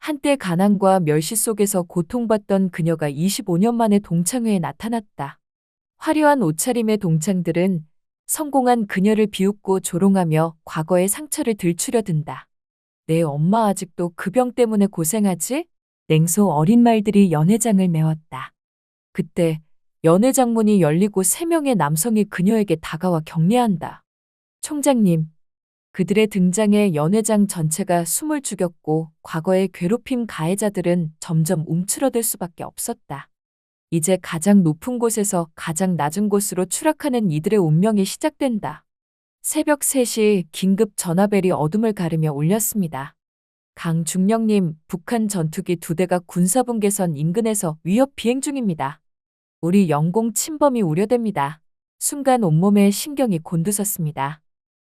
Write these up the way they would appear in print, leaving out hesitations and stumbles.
한때 가난과 멸시 속에서 고통받던 그녀가 25년 만에 동창회에 나타났다. 화려한 옷차림의 동창들은 성공한 그녀를 비웃고 조롱하며 과거의 상처를 들추려 든다. 내 엄마 아직도 그 병 때문에 고생하지? 냉소 어린 말들이 연회장을 메웠다. 그때 연회장 문이 열리고 3명의 남성이 그녀에게 다가와 격려한다. 총장님, 그들의 등장에 연회장 전체가 숨을 죽였고 과거의 괴롭힘 가해자들은 점점 움츠러들 수밖에 없었다. 이제 가장 높은 곳에서 가장 낮은 곳으로 추락하는 이들의 운명이 시작된다. 새벽 3시 긴급 전화벨이 어둠을 가르며 울렸습니다. 강중령님, 북한 전투기 2대가 군사분계선 인근에서 위협 비행 중입니다. 우리 영공 침범이 우려됩니다. 순간 온몸에 신경이 곤두섰습니다.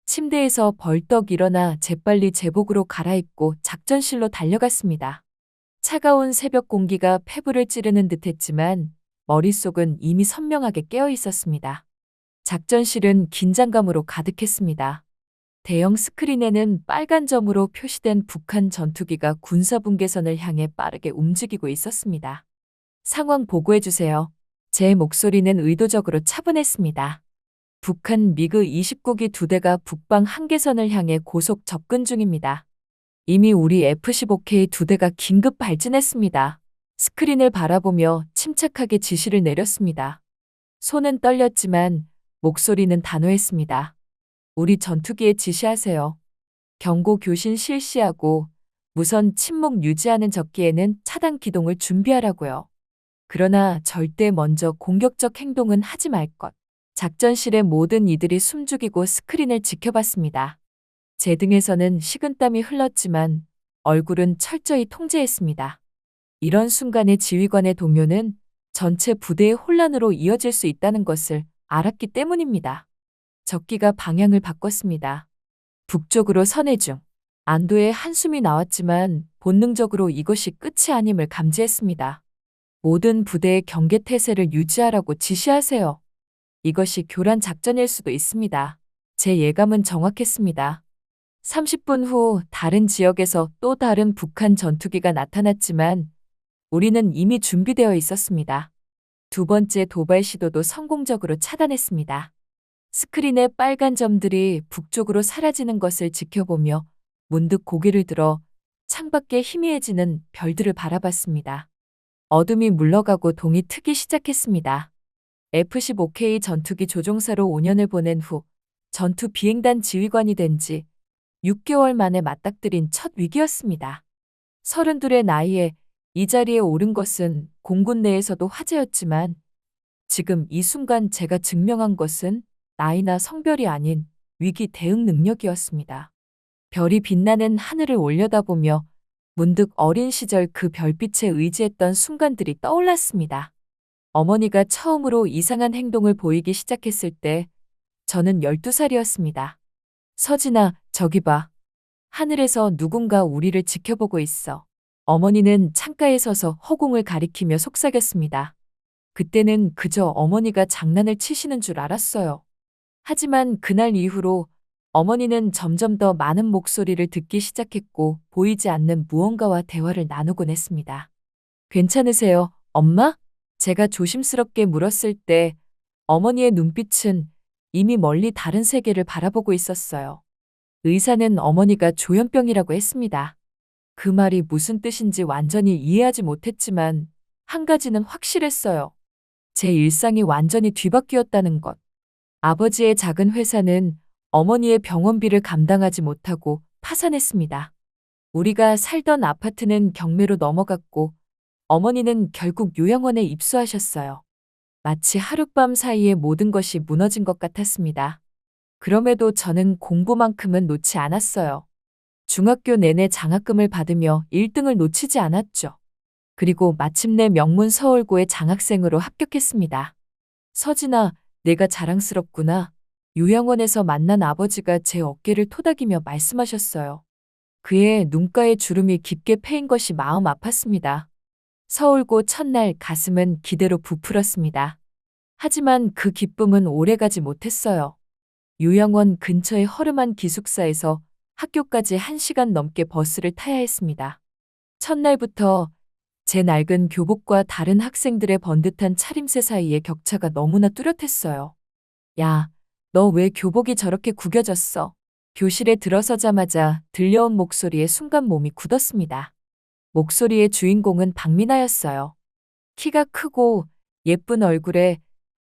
침대에서 벌떡 일어나 재빨리 제복으로 갈아입고 작전실로 달려갔습니다. 차가운 새벽 공기가 폐부를 찌르는 듯했지만 머릿속은 이미 선명하게 깨어 있었습니다. 작전실은 긴장감으로 가득했습니다. 대형 스크린에는 빨간 점으로 표시된 북한 전투기가 군사분계선을 향해 빠르게 움직이고 있었습니다. 상황 보고해주세요. 제 목소리는 의도적으로 차분했습니다. 북한 미그 29기 2대가 북방 한계선을 향해 고속 접근 중입니다. 이미 우리 F-15K 2대가 긴급 발진했습니다. 스크린을 바라보며 침착하게 지시를 내렸습니다. 손은 떨렸지만 목소리는 단호했습니다. 우리 전투기에 지시하세요. 경고 교신 실시하고 무선 침묵 유지하는 적기에는 차단 기동을 준비하라고요. 그러나 절대 먼저 공격적 행동은 하지 말 것. 작전실의 모든 이들이 숨죽이고 스크린을 지켜봤습니다. 제 등에서는 식은땀이 흘렀지만 얼굴은 철저히 통제했습니다. 이런 순간에 지휘관의 동료는 전체 부대의 혼란으로 이어질 수 있다는 것을 알았기 때문입니다. 적기가 방향을 바꿨습니다. 북쪽으로 선회 중. 안도의 한숨이 나왔지만 본능적으로 이것이 끝이 아님을 감지했습니다. 모든 부대의 경계 태세를 유지하라고 지시하세요. 이것이 교란 작전일 수도 있습니다. 제 예감은 정확했습니다. 30분 후 다른 지역에서 또 다른 북한 전투기가 나타났지만 우리는 이미 준비되어 있었습니다. 두 번째 도발 시도도 성공적으로 차단했습니다. 스크린의 빨간 점들이 북쪽으로 사라지는 것을 지켜보며 문득 고개를 들어 창밖에 희미해지는 별들을 바라봤습니다. 어둠이 물러가고 동이 트기 시작했습니다. F-15K 전투기 조종사로 5년을 보낸 후 전투 비행단 지휘관이 된 지 6개월 만에 맞닥뜨린 첫 위기였습니다. 32의 나이에 이 자리에 오른 것은 공군 내에서도 화제였지만 지금 이 순간 제가 증명한 것은 나이나 성별이 아닌 위기 대응 능력이었습니다. 별이 빛나는 하늘을 올려다보며 문득 어린 시절 그 별빛에 의지했던 순간들이 떠올랐습니다. 어머니가 처음으로 이상한 행동을 보이기 시작했을 때 저는 12살이었습니다. 서진아, 저기 봐. 하늘에서 누군가 우리를 지켜보고 있어. 어머니는 창가에 서서 허공을 가리키며 속삭였습니다. 그때는 그저 어머니가 장난을 치시는 줄 알았어요. 하지만 그날 이후로 어머니는 점점 더 많은 목소리를 듣기 시작했고 보이지 않는 무언가와 대화를 나누곤 했습니다. 괜찮으세요, 엄마? 제가 조심스럽게 물었을 때 어머니의 눈빛은 이미 멀리 다른 세계를 바라보고 있었어요. 의사는 어머니가 조현병이라고 했습니다. 그 말이 무슨 뜻인지 완전히 이해하지 못했지만 한 가지는 확실했어요. 제 일상이 완전히 뒤바뀌었다는 것. 아버지의 작은 회사는 어머니의 병원비를 감당하지 못하고 파산했습니다. 우리가 살던 아파트는 경매로 넘어갔고 어머니는 결국 요양원에 입소하셨어요. 마치 하룻밤 사이에 모든 것이 무너진 것 같았습니다. 그럼에도 저는 공부만큼은 놓지 않았어요. 중학교 내내 장학금을 받으며 1등을 놓치지 않았죠. 그리고 마침내 명문 서울고의 장학생으로 합격했습니다. 서진아, 내가 자랑스럽구나. 요양원에서 만난 아버지가 제 어깨를 토닥이며 말씀하셨어요. 그의 눈가에 주름이 깊게 패인 것이 마음 아팠습니다. 서울고 첫날 가슴은 기대로 부풀었습니다. 하지만 그 기쁨은 오래가지 못했어요. 요양원 근처의 허름한 기숙사에서 학교까지 1시간 넘게 버스를 타야 했습니다. 첫날부터 제 낡은 교복과 다른 학생들의 번듯한 차림새 사이의 격차가 너무나 뚜렷했어요. 야, 너 왜 교복이 저렇게 구겨졌어? 교실에 들어서자마자 들려온 목소리에 순간 몸이 굳었습니다. 목소리의 주인공은 박미나였어요. 키가 크고 예쁜 얼굴에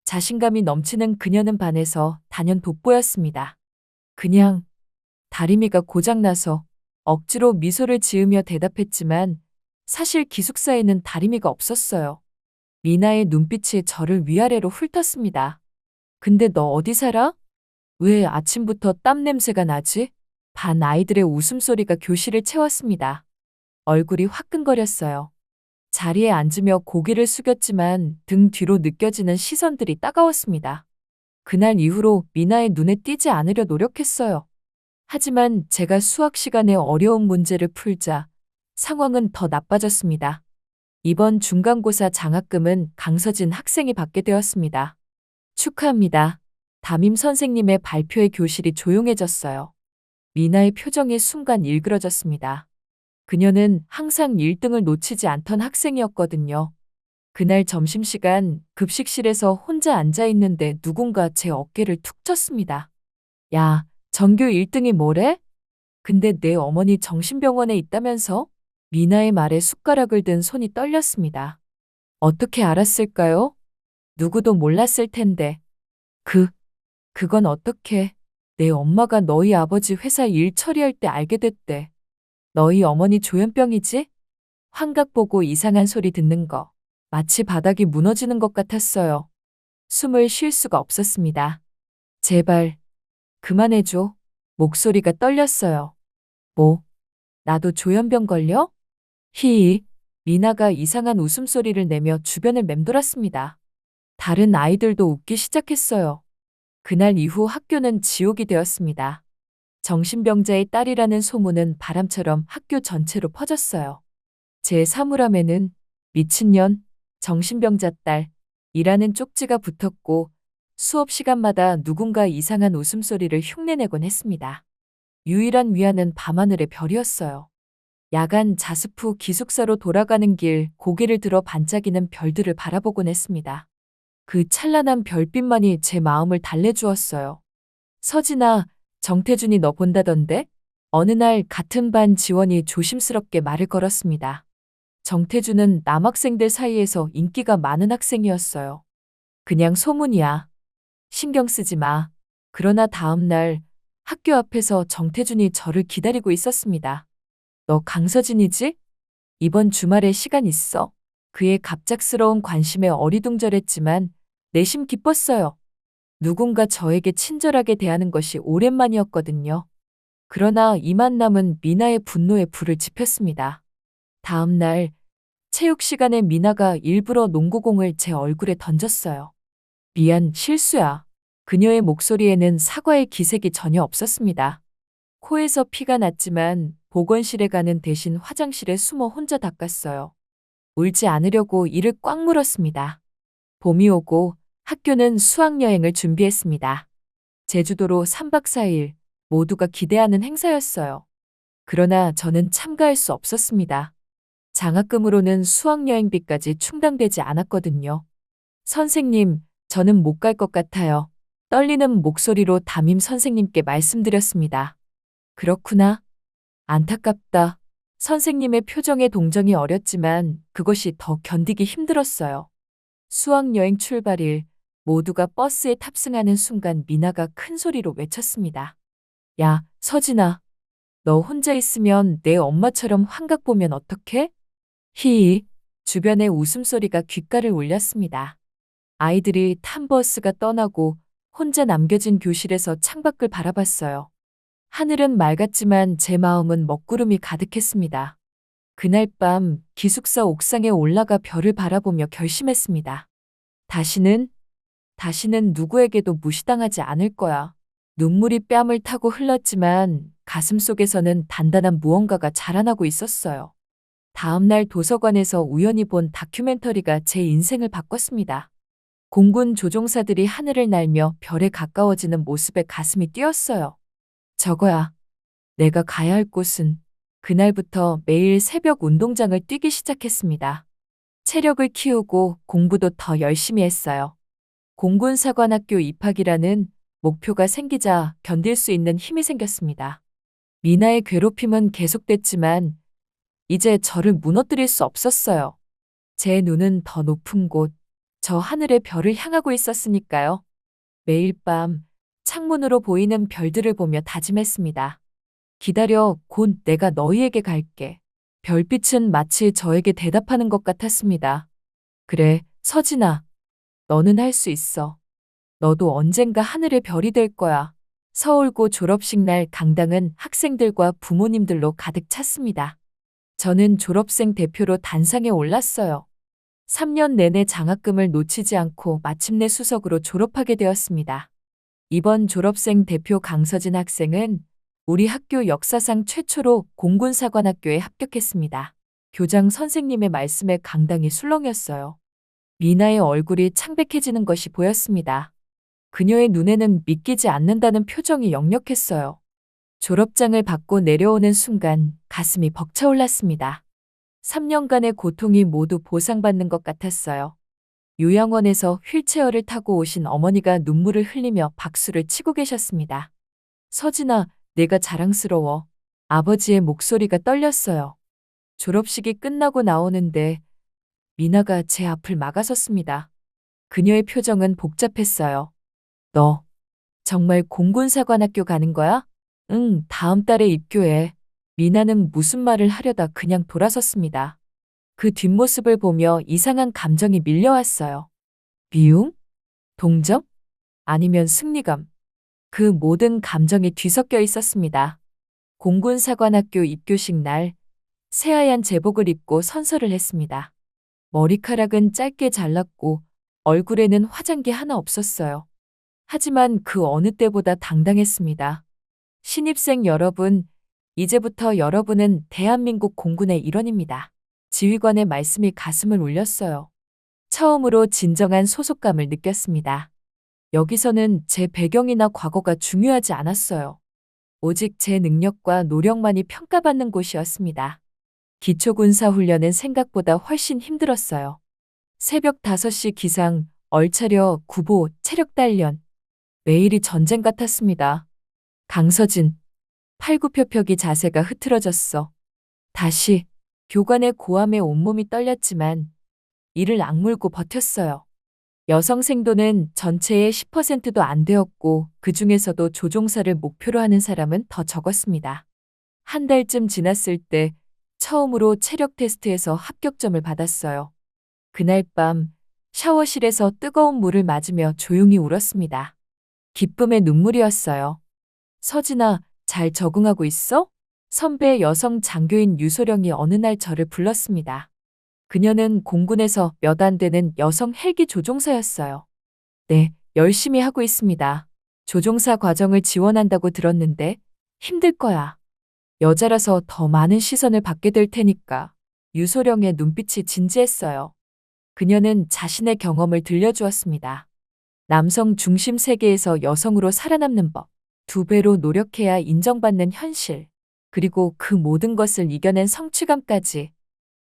자신감이 넘치는 그녀는 반에서 단연 돋보였습니다. 그냥 다리미가 고장나서 억지로 미소를 지으며 대답했지만 사실 기숙사에는 다리미가 없었어요. 미나의 눈빛이 저를 위아래로 훑었습니다. 근데 너 어디 살아? 왜 아침부터 땀 냄새가 나지? 반 아이들의 웃음소리가 교실을 채웠습니다. 얼굴이 화끈거렸어요. 자리에 앉으며 고개를 숙였지만 등 뒤로 느껴지는 시선들이 따가웠습니다. 그날 이후로 미나의 눈에 띄지 않으려 노력했어요. 하지만 제가 수학 시간에 어려운 문제를 풀자 상황은 더 나빠졌습니다. 이번 중간고사 장학금은 강서진 학생이 받게 되었습니다. 축하합니다. 담임 선생님의 발표에 교실이 조용해졌어요. 미나의 표정이 순간 일그러졌습니다. 그녀는 항상 1등을 놓치지 않던 학생이었거든요. 그날 점심시간 급식실에서 혼자 앉아 있는데 누군가 제 어깨를 툭 쳤습니다. 야, 전교 1등이 뭐래? 근데 내 어머니 정신병원에 있다면서? 미나의 말에 숟가락을 든 손이 떨렸습니다. 어떻게 알았을까요? 누구도 몰랐을 텐데. 그건 어떻게? 내 엄마가 너희 아버지 회사 일 처리할 때 알게 됐대. 너희 어머니 조현병이지? 환각 보고 이상한 소리 듣는 거. 마치 바닥이 무너지는 것 같았어요. 숨을 쉴 수가 없었습니다. 제발, 그만해줘. 목소리가 떨렸어요. 뭐, 나도 조현병 걸려? 히히, 미나가 이상한 웃음소리를 내며 주변을 맴돌았습니다. 다른 아이들도 웃기 시작했어요. 그날 이후 학교는 지옥이 되었습니다. 정신병자의 딸이라는 소문은 바람처럼 학교 전체로 퍼졌어요. 제 사물함에는 미친년, 정신병자 딸이라는 쪽지가 붙었고 수업 시간마다 누군가 이상한 웃음소리를 흉내내곤 했습니다. 유일한 위안은 밤하늘의 별이었어요. 야간 자습 후 기숙사로 돌아가는 길 고개를 들어 반짝이는 별들을 바라보곤 했습니다. 그 찬란한 별빛만이 제 마음을 달래주었어요. 서진아, 정태준이 너 본다던데? 어느 날 같은 반 지원이 조심스럽게 말을 걸었습니다. 정태준은 남학생들 사이에서 인기가 많은 학생이었어요. 그냥 소문이야. 신경 쓰지 마. 그러나 다음 날 학교 앞에서 정태준이 저를 기다리고 있었습니다. 너 강서진이지? 이번 주말에 시간 있어? 그의 갑작스러운 관심에 어리둥절했지만 내심 기뻤어요. 누군가 저에게 친절하게 대하는 것이 오랜만이었거든요. 그러나 이 만남은 미나의 분노에 불을 지폈습니다. 다음 날 체육 시간에 미나가 일부러 농구공을 제 얼굴에 던졌어요. 미안, 실수야. 그녀의 목소리에는 사과의 기색이 전혀 없었습니다. 코에서 피가 났지만 보건실에 가는 대신 화장실에 숨어 혼자 닦았어요. 울지 않으려고 이를 꽉 물었습니다. 봄이 오고 학교는 수학여행을 준비했습니다. 제주도로 3박 4일 모두가 기대하는 행사였어요. 그러나 저는 참가할 수 없었습니다. 장학금으로는 수학여행비까지 충당되지 않았거든요. 선생님, 저는 못 갈 것 같아요. 떨리는 목소리로 담임 선생님께 말씀드렸습니다. 그렇구나. 안타깝다. 선생님의 표정에 동정이 어렸지만 그것이 더 견디기 힘들었어요. 수학여행 출발일, 모두가 버스에 탑승하는 순간 미나가 큰 소리로 외쳤습니다. 야, 서진아. 너 혼자 있으면 내 엄마처럼 환각 보면 어떡해? 히히. 주변의 웃음소리가 귓가를 울렸습니다. 아이들이 탄 버스가 떠나고 혼자 남겨진 교실에서 창밖을 바라봤어요. 하늘은 맑았지만 제 마음은 먹구름이 가득했습니다. 그날 밤 기숙사 옥상에 올라가 별을 바라보며 결심했습니다. 다시는 누구에게도 무시당하지 않을 거야. 눈물이 뺨을 타고 흘렀지만 가슴속에서는 단단한 무언가가 자라나고 있었어요. 다음 날 도서관에서 우연히 본 다큐멘터리가 제 인생을 바꿨습니다. 공군 조종사들이 하늘을 날며 별에 가까워지는 모습에 가슴이 뛰었어요. 저거야. 내가 가야 할 곳은. 그날부터 매일 새벽 운동장을 뛰기 시작했습니다. 체력을 키우고 공부도 더 열심히 했어요. 공군사관학교 입학이라는 목표가 생기자 견딜 수 있는 힘이 생겼습니다. 미나의 괴롭힘은 계속됐지만 이제 저를 무너뜨릴 수 없었어요. 제 눈은 더 높은 곳, 저 하늘의 별을 향하고 있었으니까요. 매일 밤 창문으로 보이는 별들을 보며 다짐했습니다. 기다려, 곧 내가 너희에게 갈게. 별빛은 마치 저에게 대답하는 것 같았습니다. 그래, 서진아. 너는 할 수 있어. 너도 언젠가 하늘의 별이 될 거야. 서울고 졸업식 날 강당은 학생들과 부모님들로 가득 찼습니다. 저는 졸업생 대표로 단상에 올랐어요. 3년 내내 장학금을 놓치지 않고 마침내 수석으로 졸업하게 되었습니다. 이번 졸업생 대표 강서진 학생은 우리 학교 역사상 최초로 공군사관학교에 합격했습니다. 교장 선생님의 말씀에 강당이 술렁였어요. 미나의 얼굴이 창백해지는 것이 보였습니다. 그녀의 눈에는 믿기지 않는다는 표정이 역력했어요. 졸업장을 받고 내려오는 순간 가슴이 벅차올랐습니다. 3년간의 고통이 모두 보상받는 것 같았어요. 요양원에서 휠체어를 타고 오신 어머니가 눈물을 흘리며 박수를 치고 계셨습니다. 서진아, 내가 자랑스러워. 아버지의 목소리가 떨렸어요. 졸업식이 끝나고 나오는데 미나가 제 앞을 막아섰습니다. 그녀의 표정은 복잡했어요. 너 정말 공군사관학교 가는 거야? 응, 다음 달에 입교해. 미나는 무슨 말을 하려다 그냥 돌아섰습니다. 그 뒷모습을 보며 이상한 감정이 밀려왔어요. 미움? 동정? 아니면 승리감? 그 모든 감정이 뒤섞여 있었습니다. 공군사관학교 입교식 날, 새하얀 제복을 입고 선서를 했습니다. 머리카락은 짧게 잘랐고 얼굴에는 화장기 하나 없었어요. 하지만 그 어느 때보다 당당했습니다. 신입생 여러분, 이제부터 여러분은 대한민국 공군의 일원입니다. 지휘관의 말씀이 가슴을 울렸어요. 처음으로 진정한 소속감을 느꼈습니다. 여기서는 제 배경이나 과거가 중요하지 않았어요. 오직 제 능력과 노력만이 평가받는 곳이었습니다. 기초군사훈련은 생각보다 훨씬 힘들었어요. 새벽 5시 기상, 얼차려, 구보, 체력단련. 매일이 전쟁 같았습니다. 강서진, 팔굽혀펴기 자세가 흐트러졌어. 다시, 교관의 고함에 온몸이 떨렸지만 이를 악물고 버텼어요. 여성 생도는 전체의 10%도 안 되었고 그 중에서도 조종사를 목표로 하는 사람은 더 적었습니다. 한 달쯤 지났을 때 처음으로 체력 테스트에서 합격점을 받았어요. 그날 밤 샤워실에서 뜨거운 물을 맞으며 조용히 울었습니다. 기쁨의 눈물이었어요. 서진아, 잘 적응하고 있어? 선배 여성 장교인 유소령이 어느 날 저를 불렀습니다. 그녀는 공군에서 몇 안 되는 여성 헬기 조종사였어요. 네, 열심히 하고 있습니다. 조종사 과정을 지원한다고 들었는데 힘들 거야. 여자라서 더 많은 시선을 받게 될 테니까. 유소령의 눈빛이 진지했어요. 그녀는 자신의 경험을 들려주었습니다. 남성 중심 세계에서 여성으로 살아남는 법, 2배로 노력해야 인정받는 현실, 그리고 그 모든 것을 이겨낸 성취감까지.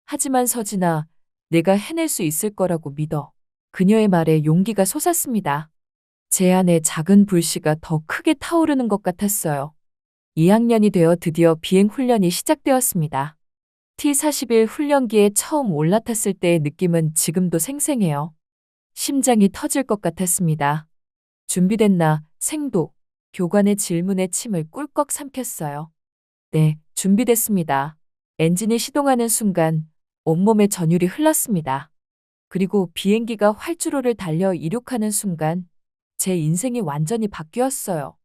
하지만 서진아, 내가 해낼 수 있을 거라고 믿어. 그녀의 말에 용기가 솟았습니다. 제 안에 작은 불씨가 더 크게 타오르는 것 같았어요. 2학년이 되어 드디어 비행 훈련이 시작되었습니다. T-41 훈련기에 처음 올라탔을 때의 느낌은 지금도 생생해요. 심장이 터질 것 같았습니다. 준비됐나, 생도? 교관의 질문에 침을 꿀꺽 삼켰어요. 네, 준비됐습니다. 엔진이 시동하는 순간 온몸에 전율이 흘렀습니다. 그리고 비행기가 활주로를 달려 이륙하는 순간 제 인생이 완전히 바뀌었어요.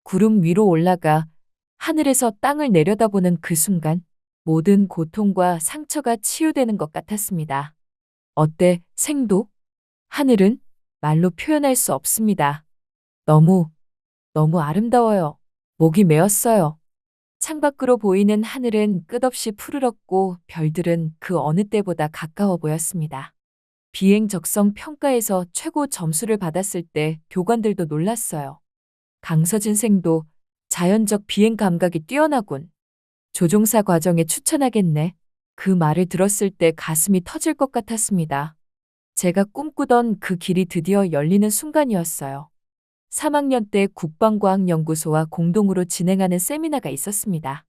구름 위로 올라가 하늘에서 땅을 내려다보는 그 순간 모든 고통과 상처가 치유되는 것 같았습니다. 어때, 생도? 하늘은 말로 표현할 수 없습니다. 너무 아름다워요. 목이 메었어요. 창밖으로 보이는 하늘은 끝없이 푸르렀고 별들은 그 어느 때보다 가까워 보였습니다. 비행 적성 평가에서 최고 점수를 받았을 때 교관들도 놀랐어요. 강서진 생도 자연적 비행 감각이 뛰어나군. 조종사 과정에 추천하겠네. 그 말을 들었을 때 가슴이 터질 것 같았습니다. 제가 꿈꾸던 그 길이 드디어 열리는 순간이었어요. 3학년 때 국방과학연구소와 공동으로 진행하는 세미나가 있었습니다.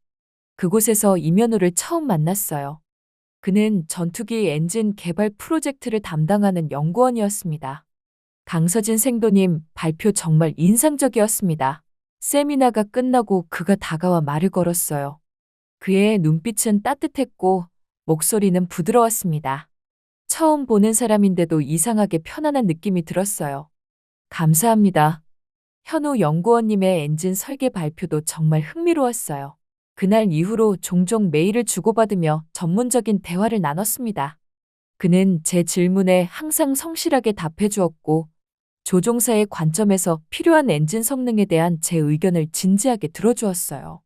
그곳에서 임현우를 처음 만났어요. 그는 전투기 엔진 개발 프로젝트를 담당하는 연구원이었습니다. 강서진 생도님 발표 정말 인상적이었습니다. 세미나가 끝나고 그가 다가와 말을 걸었어요. 그의 눈빛은 따뜻했고 목소리는 부드러웠습니다. 처음 보는 사람인데도 이상하게 편안한 느낌이 들었어요. 감사합니다. 현우 연구원님의 엔진 설계 발표도 정말 흥미로웠어요. 그날 이후로 종종 메일을 주고받으며 전문적인 대화를 나눴습니다. 그는 제 질문에 항상 성실하게 답해 주었고, 조종사의 관점에서 필요한 엔진 성능에 대한 제 의견을 진지하게 들어주었어요.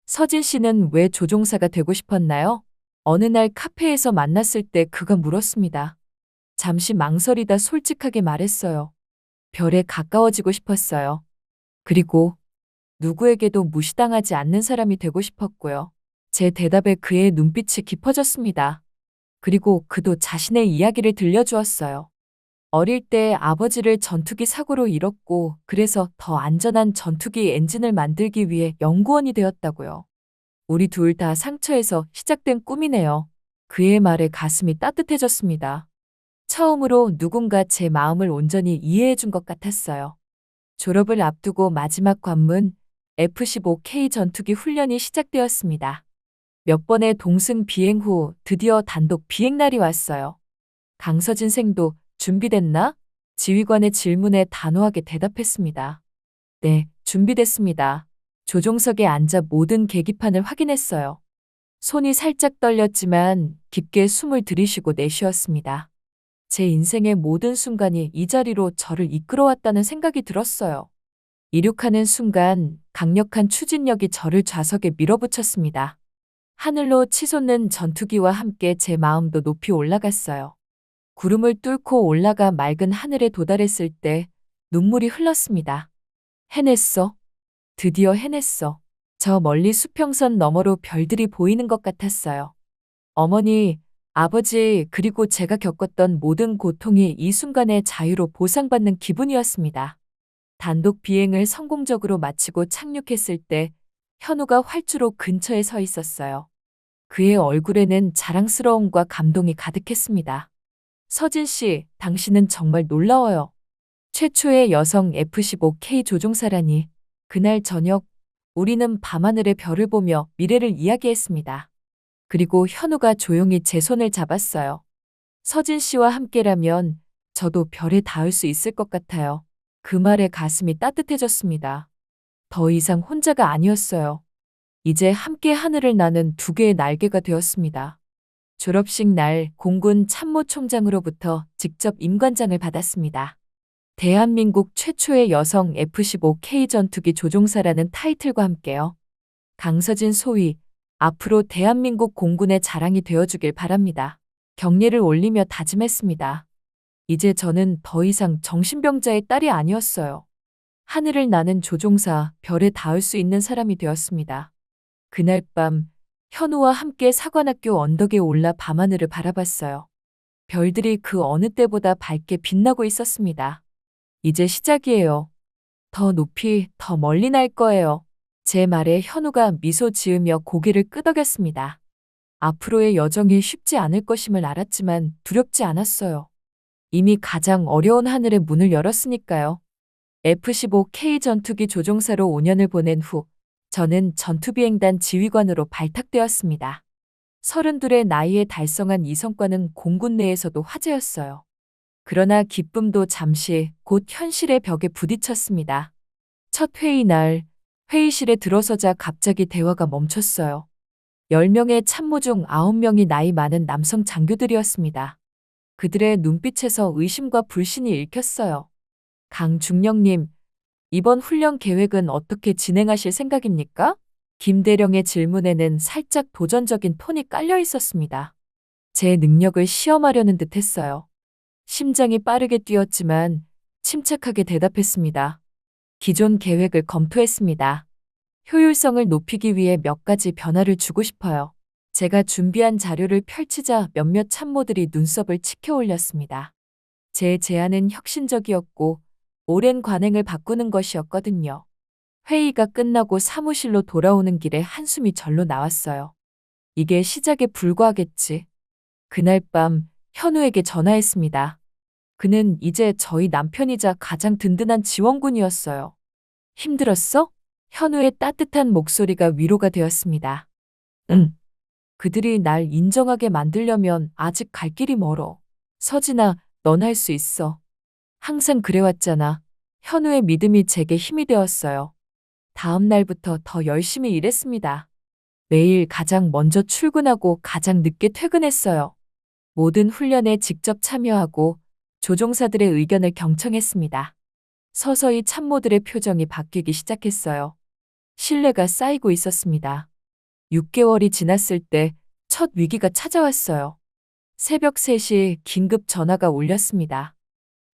서진 씨는 왜 조종사가 되고 싶었나요? 어느 날 카페에서 만났을 때 그가 물었습니다. 잠시 망설이다 솔직하게 말했어요. 별에 가까워지고 싶었어요. 그리고 누구에게도 무시당하지 않는 사람이 되고 싶었고요. 제 대답에 그의 눈빛이 깊어졌습니다. 그리고 그도 자신의 이야기를 들려주었어요. 어릴 때 아버지를 전투기 사고로 잃었고, 그래서 더 안전한 전투기 엔진을 만들기 위해 연구원이 되었다고요. 우리 둘 다 상처에서 시작된 꿈이네요. 그의 말에 가슴이 따뜻해졌습니다. 처음으로 누군가 제 마음을 온전히 이해해 준 것 같았어요. 졸업을 앞두고 마지막 관문 F-15K 전투기 훈련이 시작되었습니다. 몇 번의 동승 비행 후 드디어 단독 비행날이 왔어요. 강서진 생도 준비됐나? 지휘관의 질문에 단호하게 대답했습니다. 네, 준비됐습니다. 조종석에 앉아 모든 계기판을 확인했어요. 손이 살짝 떨렸지만 깊게 숨을 들이쉬고 내쉬었습니다. 제 인생의 모든 순간이 이 자리로 저를 이끌어왔다는 생각이 들었어요. 이륙하는 순간 강력한 추진력이 저를 좌석에 밀어붙였습니다. 하늘로 치솟는 전투기와 함께 제 마음도 높이 올라갔어요. 구름을 뚫고 올라가 맑은 하늘에 도달했을 때 눈물이 흘렀습니다. 해냈어. 드디어 해냈어. 저 멀리 수평선 너머로 별들이 보이는 것 같았어요. 어머니, 아버지, 그리고 제가 겪었던 모든 고통이 이 순간의 자유로 보상받는 기분이었습니다. 단독 비행을 성공적으로 마치고 착륙했을 때 현우가 활주로 근처에 서 있었어요. 그의 얼굴에는 자랑스러움과 감동이 가득했습니다. 서진 씨, 당신은 정말 놀라워요. 최초의 여성 F-15K 조종사라니. 그날 저녁, 우리는 밤하늘의 별을 보며 미래를 이야기했습니다. 그리고 현우가 조용히 제 손을 잡았어요. 서진 씨와 함께라면 저도 별에 닿을 수 있을 것 같아요. 그 말에 가슴이 따뜻해졌습니다. 더 이상 혼자가 아니었어요. 이제 함께 하늘을 나는 두 개의 날개가 되었습니다. 졸업식 날 공군 참모총장으로부터 직접 임관장을 받았습니다. 대한민국 최초의 여성 F-15K 전투기 조종사라는 타이틀과 함께요. 강서진 소위, 앞으로 대한민국 공군의 자랑이 되어주길 바랍니다. 경례를 올리며 다짐했습니다. 이제 저는 더 이상 정신병자의 딸이 아니었어요. 하늘을 나는 조종사, 별에 닿을 수 있는 사람이 되었습니다. 그날 밤, 현우와 함께 사관학교 언덕에 올라 밤하늘을 바라봤어요. 별들이 그 어느 때보다 밝게 빛나고 있었습니다. 이제 시작이에요. 더 높이, 더 멀리 날 거예요. 제 말에 현우가 미소 지으며 고개를 끄덕였습니다. 앞으로의 여정이 쉽지 않을 것임을 알았지만 두렵지 않았어요. 이미 가장 어려운 하늘의 문을 열었으니까요. F-15K 전투기 조종사로 5년을 보낸 후 저는 전투비행단 지휘관으로 발탁되었습니다. 32의 나이에 달성한 이 성과는 공군 내에서도 화제였어요. 그러나 기쁨도 잠시 곧 현실의 벽에 부딪혔습니다. 첫 회의 날 회의실에 들어서자 갑자기 대화가 멈췄어요. 10명의 참모 중 9명이 나이 많은 남성 장교들이었습니다. 그들의 눈빛에서 의심과 불신이 읽혔어요. 강중령님, 이번 훈련 계획은 어떻게 진행하실 생각입니까? 김대령의 질문에는 살짝 도전적인 톤이 깔려 있었습니다. 제 능력을 시험하려는 듯 했어요. 심장이 빠르게 뛰었지만 침착하게 대답했습니다. 기존 계획을 검토했습니다. 효율성을 높이기 위해 몇 가지 변화를 주고 싶어요. 제가 준비한 자료를 펼치자 몇몇 참모들이 눈썹을 치켜 올렸습니다. 제 제안은 혁신적이었고 오랜 관행을 바꾸는 것이었거든요. 회의가 끝나고 사무실로 돌아오는 길에 한숨이 절로 나왔어요. 이게 시작에 불과하겠지. 그날 밤 현우에게 전화했습니다. 그는 이제 저희 남편이자 가장 든든한 지원군이었어요. 힘들었어? 현우의 따뜻한 목소리가 위로가 되었습니다. 응. 그들이 날 인정하게 만들려면 아직 갈 길이 멀어. 서진아, 넌 할 수 있어. 항상 그래왔잖아. 현우의 믿음이 제게 힘이 되었어요. 다음 날부터 더 열심히 일했습니다. 매일 가장 먼저 출근하고 가장 늦게 퇴근했어요. 모든 훈련에 직접 참여하고 조종사들의 의견을 경청했습니다. 서서히 참모들의 표정이 바뀌기 시작했어요. 신뢰가 쌓이고 있었습니다. 6개월이 지났을 때 첫 위기가 찾아왔어요. 새벽 3시 긴급 전화가 울렸습니다.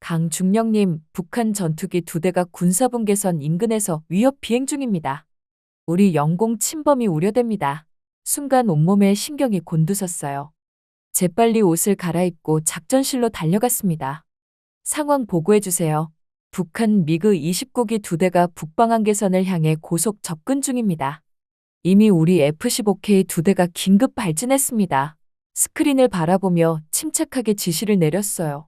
강중령님, 북한 전투기 2대가 군사분계선 인근에서 위협 비행 중입니다. 우리 영공 침범이 우려됩니다. 순간 온몸에 신경이 곤두섰어요. 재빨리 옷을 갈아입고 작전실로 달려갔습니다. 상황 보고해주세요. 북한 미그 29기 2대가 북방한계선을 향해 고속 접근 중입니다. 이미 우리 F-15K 2대가 긴급 발진했습니다. 스크린을 바라보며 침착하게 지시를 내렸어요.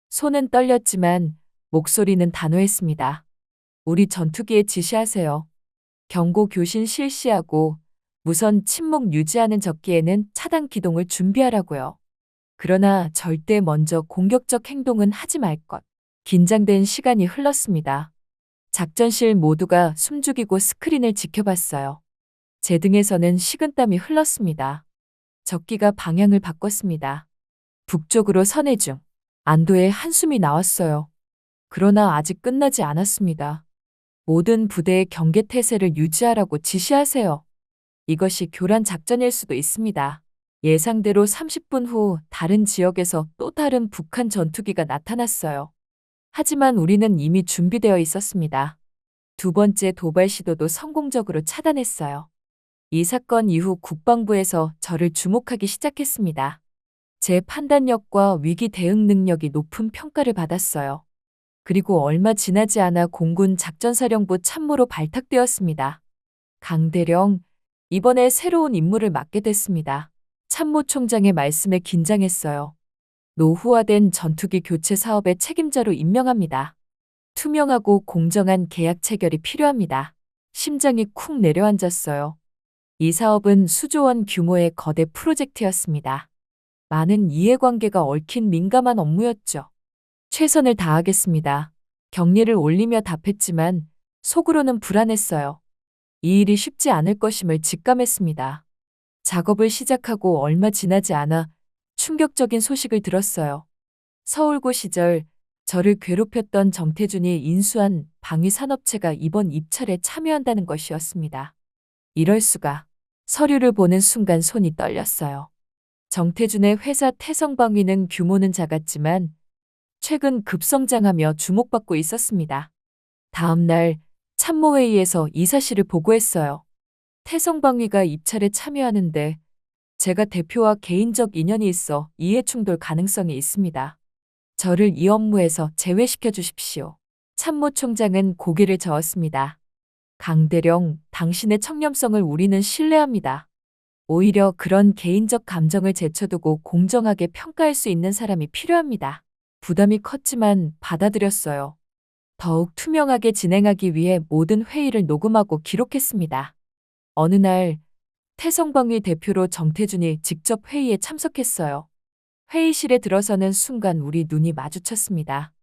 손은 떨렸지만 목소리는 단호했습니다. 우리 전투기에 지시하세요. 경고 교신 실시하고 무선 침묵 유지하는 적기에는 차단 기동을 준비하라고요. 그러나 절대 먼저 공격적 행동은 하지 말 것. 긴장된 시간이 흘렀습니다. 작전실 모두가 숨죽이고 스크린을 지켜봤어요. 제 등에서는 식은땀이 흘렀습니다. 적기가 방향을 바꿨습니다. 북쪽으로 선회 중. 안도의 한숨이 나왔어요. 그러나 아직 끝나지 않았습니다. 모든 부대의 경계 태세를 유지하라고 지시하세요. 이것이 교란 작전일 수도 있습니다. 예상대로 30분 후 다른 지역에서 또 다른 북한 전투기가 나타났어요. 하지만 우리는 이미 준비되어 있었습니다. 두 번째 도발 시도도 성공적으로 차단했어요. 이 사건 이후 국방부에서 저를 주목하기 시작했습니다. 제 판단력과 위기 대응 능력이 높은 평가를 받았어요. 그리고 얼마 지나지 않아 공군 작전사령부 참모로 발탁되었습니다. 강대령, 이번에 새로운 임무를 맡게 됐습니다. 참모총장의 말씀에 긴장했어요. 노후화된 전투기 교체 사업의 책임자로 임명합니다. 투명하고 공정한 계약 체결이 필요합니다. 심장이 쿵 내려앉았어요. 이 사업은 수조 원 규모의 거대 프로젝트였습니다. 많은 이해관계가 얽힌 민감한 업무였죠. 최선을 다하겠습니다. 격리를 올리며 답했지만 속으로는 불안했어요. 이 일이 쉽지 않을 것임을 직감했습니다. 작업을 시작하고 얼마 지나지 않아 충격적인 소식을 들었어요. 서울고 시절 저를 괴롭혔던 정태준이 인수한 방위산업체가 이번 입찰에 참여한다는 것이었습니다. 이럴 수가. 서류를 보는 순간 손이 떨렸어요. 정태준의 회사 태성방위는 규모는 작았지만 최근 급성장하며 주목받고 있었습니다. 다음 날 참모회의에서 이 사실을 보고했어요. 태성방위가 입찰에 참여하는데 제가 대표와 개인적 인연이 있어 이해충돌 가능성이 있습니다. 저를 이 업무에서 제외시켜 주십시오. 참모총장은 고개를 저었습니다. 강대령, 당신의 청렴성을 우리는 신뢰합니다. 오히려 그런 개인적 감정을 제쳐두고 공정하게 평가할 수 있는 사람이 필요합니다. 부담이 컸지만 받아들였어요. 더욱 투명하게 진행하기 위해 모든 회의를 녹음하고 기록했습니다. 어느 날 태성방위 대표로 정태준이 직접 회의에 참석했어요. 회의실에 들어서는 순간 우리 눈이 마주쳤습니다.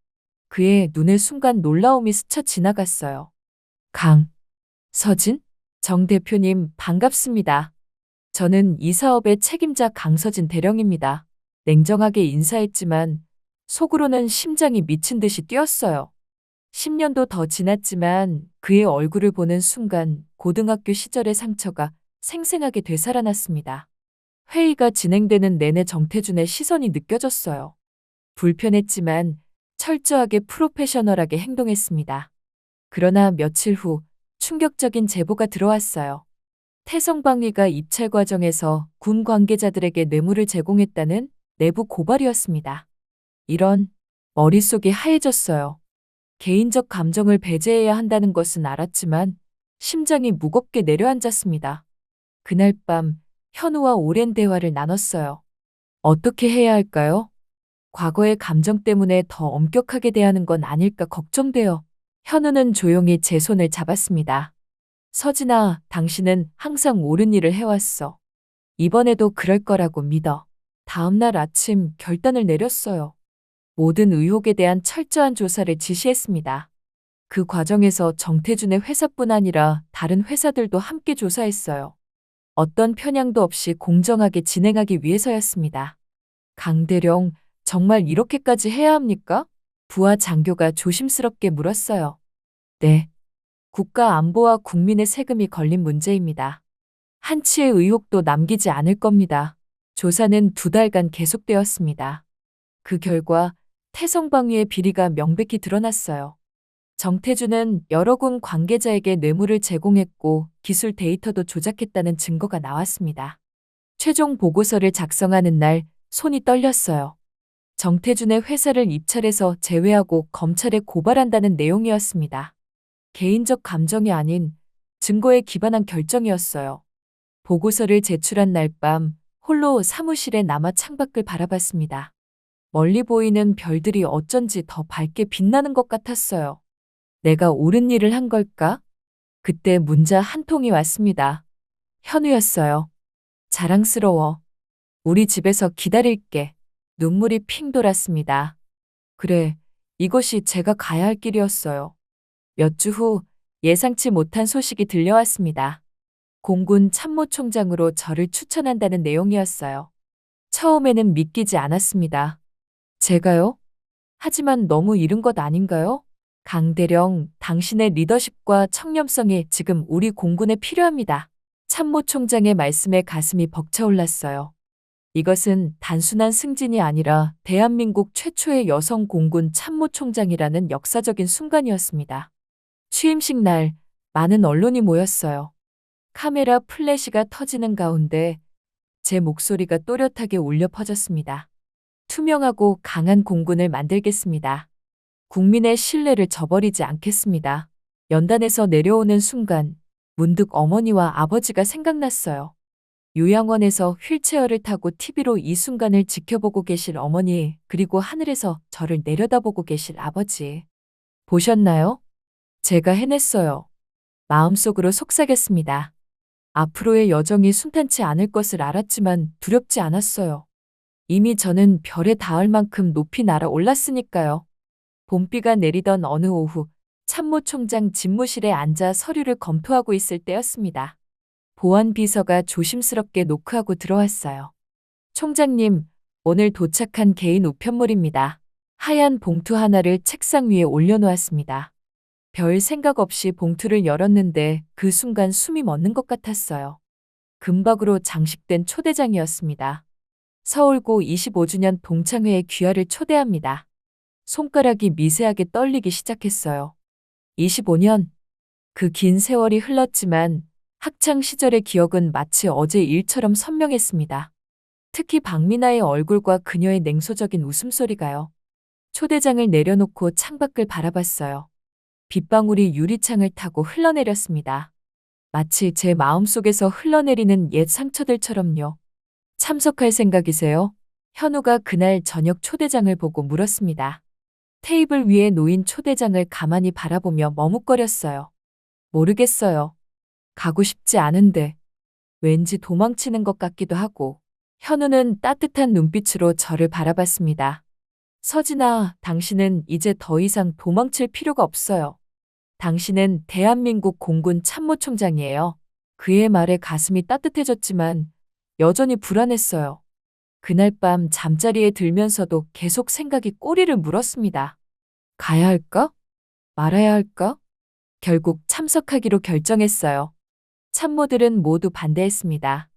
그의 눈에 순간 놀라움이 스쳐 지나갔어요. 서진? 정 대표님 반갑습니다. 저는 이 사업의 책임자 강서진 대령입니다. 냉정하게 인사했지만 속으로는 심장이 미친 듯이 뛰었어요. 10년도 더 지났지만 그의 얼굴을 보는 순간 고등학교 시절의 상처가 생생하게 되살아났습니다. 회의가 진행되는 내내 정태준의 시선이 느껴졌어요. 불편했지만 철저하게 프로페셔널하게 행동했습니다. 그러나 며칠 후 충격적인 제보가 들어왔어요. 태성방위가 입찰 과정에서 군 관계자들에게 뇌물을 제공했다는 내부 고발이었습니다. 이런, 머릿속이 하얘졌어요. 개인적 감정을 배제해야 한다는 것은 알았지만 심장이 무겁게 내려앉았습니다. 그날 밤 현우와 오랜 대화를 나눴어요. 어떻게 해야 할까요? 과거의 감정 때문에 더 엄격하게 대하는 건 아닐까 걱정돼요. 현우는 조용히 제 손을 잡았습니다. 서진아, 당신은 항상 옳은 일을 해왔어. 이번에도 그럴 거라고 믿어. 다음날 아침 결단을 내렸어요. 모든 의혹에 대한 철저한 조사를 지시했습니다. 그 과정에서 정태준의 회사뿐 아니라 다른 회사들도 함께 조사했어요. 어떤 편향도 없이 공정하게 진행하기 위해서였습니다. 강대령, 정말 이렇게까지 해야 합니까? 부하 장교가 조심스럽게 물었어요. 네. 국가 안보와 국민의 세금이 걸린 문제입니다. 한치의 의혹도 남기지 않을 겁니다. 조사는 2달간 계속되었습니다. 그 결과 태성방위의 비리가 명백히 드러났어요. 정태준은 여러 군 관계자에게 뇌물을 제공했고 기술 데이터도 조작했다는 증거가 나왔습니다. 최종 보고서를 작성하는 날 손이 떨렸어요. 정태준의 회사를 입찰해서 제외하고 검찰에 고발한다는 내용이었습니다. 개인적 감정이 아닌 증거에 기반한 결정이었어요. 보고서를 제출한 날 밤 홀로 사무실에 남아 창밖을 바라봤습니다. 멀리 보이는 별들이 어쩐지 더 밝게 빛나는 것 같았어요. 내가 옳은 일을 한 걸까? 그때 문자 한 통이 왔습니다. 현우였어요. 자랑스러워. 우리 집에서 기다릴게. 눈물이 핑 돌았습니다. 그래, 이것이 제가 가야 할 길이었어요. 몇 주 후 예상치 못한 소식이 들려왔습니다. 공군 참모총장으로 저를 추천한다는 내용이었어요. 처음에는 믿기지 않았습니다. 제가요? 하지만 너무 이른 것 아닌가요? 강대령, 당신의 리더십과 청렴성이 지금 우리 공군에 필요합니다. 참모총장의 말씀에 가슴이 벅차올랐어요. 이것은 단순한 승진이 아니라 대한민국 최초의 여성 공군 참모총장이라는 역사적인 순간이었습니다. 취임식 날 많은 언론이 모였어요. 카메라 플래시가 터지는 가운데 제 목소리가 또렷하게 울려 퍼졌습니다. 투명하고 강한 공군을 만들겠습니다. 국민의 신뢰를 저버리지 않겠습니다. 연단에서 내려오는 순간 문득 어머니와 아버지가 생각났어요. 요양원에서 휠체어를 타고 TV로 이 순간을 지켜보고 계실 어머니, 그리고 하늘에서 저를 내려다보고 계실 아버지. 보셨나요? 제가 해냈어요. 마음속으로 속삭였습니다. 앞으로의 여정이 순탄치 않을 것을 알았지만 두렵지 않았어요. 이미 저는 별에 닿을 만큼 높이 날아올랐으니까요. 봄비가 내리던 어느 오후 참모총장 집무실에 앉아 서류를 검토하고 있을 때였습니다. 보안비서가 조심스럽게 노크하고 들어왔어요. 총장님, 오늘 도착한 개인 우편물입니다. 하얀 봉투 하나를 책상 위에 올려놓았습니다. 별 생각 없이 봉투를 열었는데 그 순간 숨이 멎는 것 같았어요. 금박으로 장식된 초대장이었습니다. 서울고 25주년 동창회에 귀하를 초대합니다. 손가락이 미세하게 떨리기 시작했어요. 25년. 그 긴 세월이 흘렀지만 학창 시절의 기억은 마치 어제 일처럼 선명했습니다. 특히 박미나의 얼굴과 그녀의 냉소적인 웃음소리가요. 초대장을 내려놓고 창밖을 바라봤어요. 빗방울이 유리창을 타고 흘러내렸습니다. 마치 제 마음속에서 흘러내리는 옛 상처들처럼요. 참석할 생각이세요? 현우가 그날 저녁 초대장을 보고 물었습니다. 테이블 위에 놓인 초대장을 가만히 바라보며 머뭇거렸어요. 모르겠어요. 가고 싶지 않은데. 왠지 도망치는 것 같기도 하고. 현우는 따뜻한 눈빛으로 저를 바라봤습니다. 서진아, 당신은 이제 더 이상 도망칠 필요가 없어요. 당신은 대한민국 공군 참모총장이에요. 그의 말에 가슴이 따뜻해졌지만 여전히 불안했어요. 그날 밤 잠자리에 들면서도 계속 생각이 꼬리를 물었습니다. 가야 할까? 말아야 할까? 결국 참석하기로 결정했어요. 참모들은 모두 반대했습니다.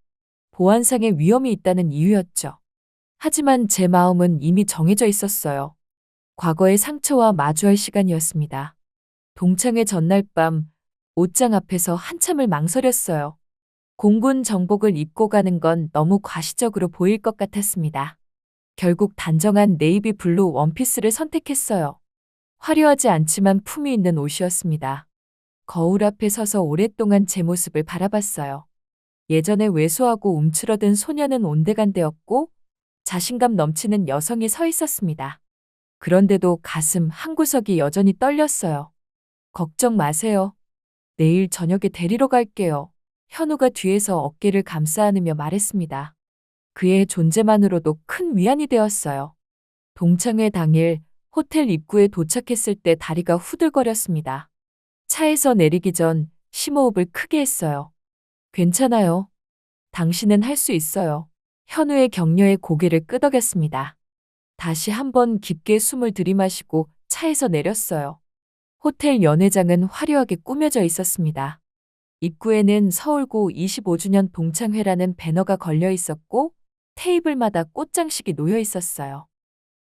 보안상의 위험이 있다는 이유였죠. 하지만 제 마음은 이미 정해져 있었어요. 과거의 상처와 마주할 시간이었습니다. 동창회 전날 밤 옷장 앞에서 한참을 망설였어요. 공군 정복을 입고 가는 건 너무 과시적으로 보일 것 같았습니다. 결국 단정한 네이비 블루 원피스를 선택했어요. 화려하지 않지만 품위 있는 옷이었습니다. 거울 앞에 서서 오랫동안 제 모습을 바라봤어요. 예전에 왜소하고 움츠러든 소녀는 온데간데였고 자신감 넘치는 여성이 서 있었습니다. 그런데도 가슴 한구석이 여전히 떨렸어요. 걱정 마세요. 내일 저녁에 데리러 갈게요. 현우가 뒤에서 어깨를 감싸 안으며 말했습니다. 그의 존재만으로도 큰 위안이 되었어요. 동창회 당일 호텔 입구에 도착했을 때 다리가 후들거렸습니다. 차에서 내리기 전 심호흡을 크게 했어요. 괜찮아요. 당신은 할 수 있어요. 현우의 격려에 고개를 끄덕였습니다. 다시 한번 깊게 숨을 들이마시고 차에서 내렸어요. 호텔 연회장은 화려하게 꾸며져 있었습니다. 입구에는 서울고 25주년 동창회라는 배너가 걸려 있었고 테이블마다 꽃장식이 놓여 있었어요.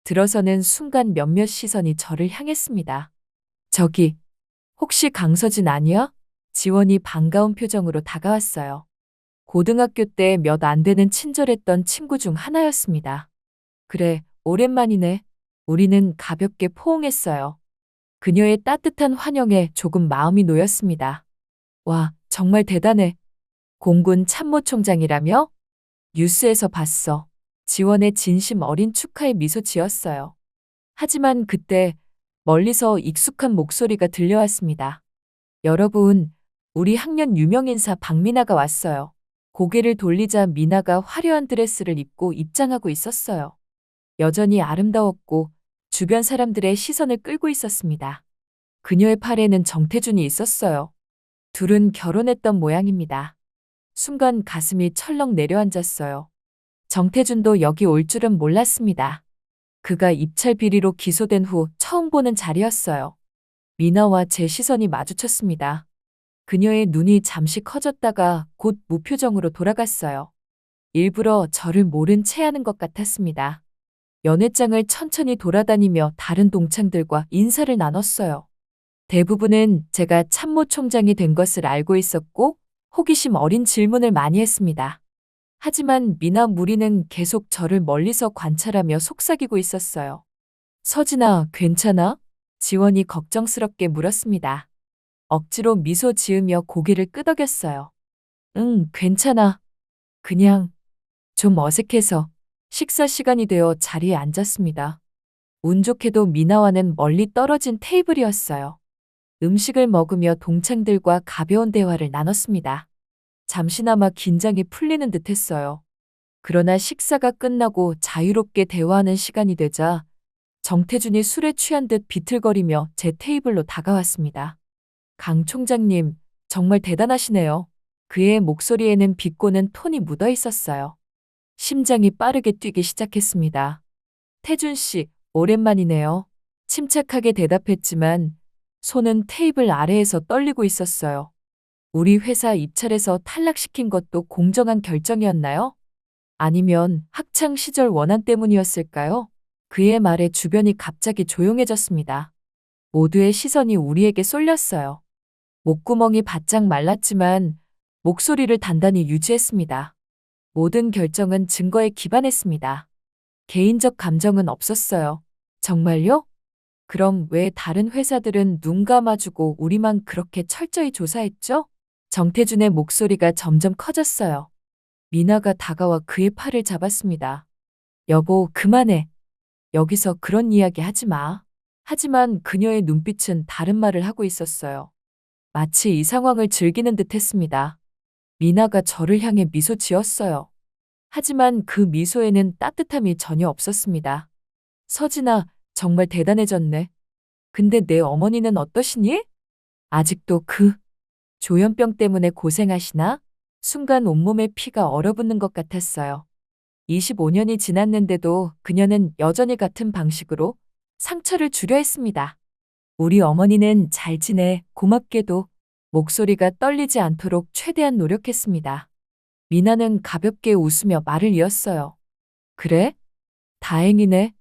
들어서는 순간 몇몇 시선이 저를 향했습니다. 저기, 혹시 강서진 아니야? 지원이 반가운 표정으로 다가왔어요. 고등학교 때 몇 안 되는 친절했던 친구 중 하나였습니다. 그래, 오랜만이네. 우리는 가볍게 포옹했어요. 그녀의 따뜻한 환영에 조금 마음이 놓였습니다. 와, 정말 대단해. 공군 참모총장이라며? 뉴스에서 봤어. 지원의 진심 어린 축하의 미소 지었어요. 하지만 그때 멀리서 익숙한 목소리가 들려왔습니다. 여러분, 우리 학년 유명인사 박미나가 왔어요. 고개를 돌리자 미나가 화려한 드레스를 입고 입장하고 있었어요. 여전히 아름다웠고 주변 사람들의 시선을 끌고 있었습니다. 그녀의 팔에는 정태준이 있었어요. 둘은 결혼했던 모양입니다. 순간 가슴이 철렁 내려앉았어요. 정태준도 여기 올 줄은 몰랐습니다. 그가 입찰 비리로 기소된 후 처음 보는 자리였어요. 미나와 제 시선이 마주쳤습니다. 그녀의 눈이 잠시 커졌다가 곧 무표정으로 돌아갔어요. 일부러 저를 모른 채 하는 것 같았습니다. 연회장을 천천히 돌아다니며 다른 동창들과 인사를 나눴어요. 대부분은 제가 참모총장이 된 것을 알고 있었고 호기심 어린 질문을 많이 했습니다. 하지만 미나 무리는 계속 저를 멀리서 관찰하며 속삭이고 있었어요. 서진아, 괜찮아? 지원이 걱정스럽게 물었습니다. 억지로 미소 지으며 고개를 끄덕였어요. 응, 괜찮아. 그냥 좀 어색해서. 식사 시간이 되어 자리에 앉았습니다. 운 좋게도 미나와는 멀리 떨어진 테이블이었어요. 음식을 먹으며 동창들과 가벼운 대화를 나눴습니다. 잠시나마 긴장이 풀리는 듯했어요. 그러나 식사가 끝나고 자유롭게 대화하는 시간이 되자 정태준이 술에 취한 듯 비틀거리며 제 테이블로 다가왔습니다. 강 총장님, 정말 대단하시네요. 그의 목소리에는 비꼬는 톤이 묻어 있었어요. 심장이 빠르게 뛰기 시작했습니다. 태준 씨, 오랜만이네요. 침착하게 대답했지만 손은 테이블 아래에서 떨리고 있었어요. 우리 회사 입찰에서 탈락시킨 것도 공정한 결정이었나요? 아니면 학창 시절 원한 때문이었을까요? 그의 말에 주변이 갑자기 조용해졌습니다. 모두의 시선이 우리에게 쏠렸어요. 목구멍이 바짝 말랐지만 목소리를 단단히 유지했습니다. 모든 결정은 증거에 기반했습니다. 개인적 감정은 없었어요. 정말요? 그럼 왜 다른 회사들은 눈 감아주고 우리만 그렇게 철저히 조사했죠? 정태준의 목소리가 점점 커졌어요. 미나가 다가와 그의 팔을 잡았습니다. 여보, 그만해. 여기서 그런 이야기 하지 마. 하지만 그녀의 눈빛은 다른 말을 하고 있었어요. 마치 이 상황을 즐기는 듯 했습니다. 미나가 저를 향해 미소 지었어요. 하지만 그 미소에는 따뜻함이 전혀 없었습니다. 서진아, 정말 대단해졌네. 근데 내 어머니는 어떠시니? 아직도 그 조현병 때문에 고생하시나? 순간 온몸에 피가 얼어붙는 것 같았어요. 25년이 지났는데도 그녀는 여전히 같은 방식으로 상처를 주려 했습니다. 우리 어머니는 잘 지내, 고맙게도. 목소리가 떨리지 않도록 최대한 노력했습니다. 미나는 가볍게 웃으며 말을 이었어요. 그래? 다행이네.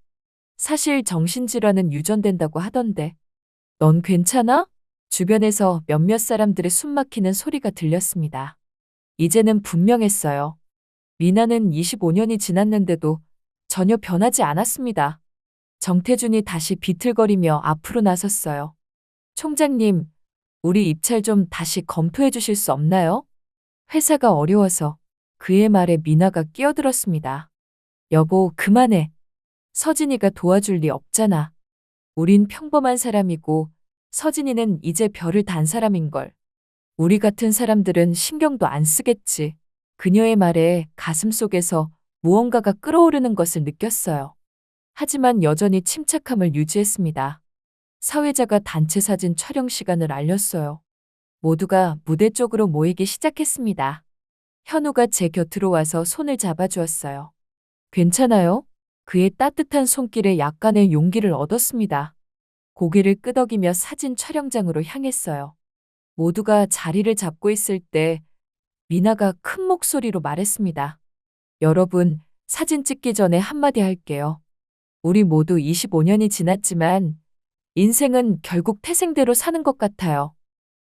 사실 정신질환은 유전된다고 하던데. 넌 괜찮아? 주변에서 몇몇 사람들의 숨막히는 소리가 들렸습니다. 이제는 분명했어요. 미나는 25년이 지났는데도 전혀 변하지 않았습니다. 정태준이 다시 비틀거리며 앞으로 나섰어요. 총장님, 우리 입찰 좀 다시 검토해 주실 수 없나요? 회사가 어려워서. 그의 말에 미나가 끼어들었습니다. 여보, 그만해. 서진이가 도와줄 리 없잖아. 우린 평범한 사람이고 서진이는 이제 별을 단 사람인걸. 우리 같은 사람들은 신경도 안 쓰겠지. 그녀의 말에 가슴속에서 무언가가 끓어오르는 것을 느꼈어요. 하지만 여전히 침착함을 유지했습니다. 사회자가 단체 사진 촬영 시간을 알렸어요. 모두가 무대 쪽으로 모이기 시작했습니다. 현우가 제 곁으로 와서 손을 잡아주었어요. 괜찮아요? 그의 따뜻한 손길에 약간의 용기를 얻었습니다. 고개를 끄덕이며 사진 촬영장으로 향했어요. 모두가 자리를 잡고 있을 때 미나가 큰 목소리로 말했습니다. 여러분, 사진 찍기 전에 한마디 할게요. 우리 모두 25년이 지났지만 인생은 결국 태생대로 사는 것 같아요.